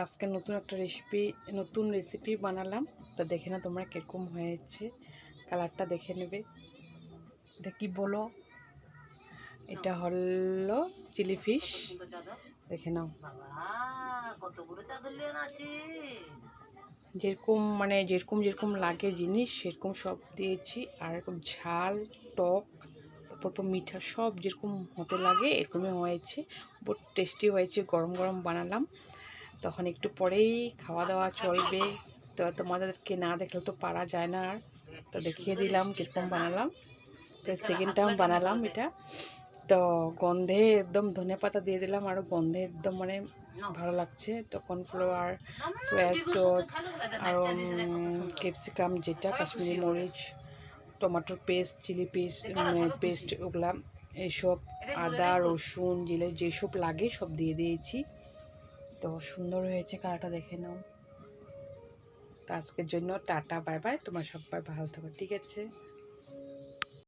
আজকে নতুন রেসিপি বানালাম। তো দেখে না তোমরা কিরকম হয়েছে, কালারটা দেখে নেবে। এটা কি বলো, এটা হলো চিলি ফিশ। দেখে নাও যেরকম লাগে জিনিস সেরকম সব দিয়েছি। আর এরকম ঝাল, টক, তারপর মিঠা সব যেরকম হতে লাগে এরকমই হয়েছে। বহুত টেস্টি হয়েছে। গরম গরম বানালাম, তখন একটু পরেই খাওয়া দাওয়া চলবে। তো তোমাদেরকে না দেখলে তো পারা যায় না। আর তো দেখিয়ে দিলাম কীরকম বানালাম। তো সেকেন্ড টাইম বানালাম এটা। তো গন্ধে একদম ধনেপাতা দিয়ে দিলাম, আরও গন্ধে একদম মানে ভালো লাগছে। তো কর্নফ্লাওয়ার, সয়া সস, আরও ক্যাপসিকাম, যেটা কাশ্মীরি মরিচ, টমেটোর পেস্ট, চিলি পেস্ট, ওগুলা এইসব, আদা রসুন জিরে যেসব লাগে সব দিয়ে দিয়েছি। তো সুন্দর হয়েছে, কালারটা দেখে নাও। তো আজকের জন্য টাটা, বাই বাই। তোমার সবাই ভালো থাকো, ঠিক আছে।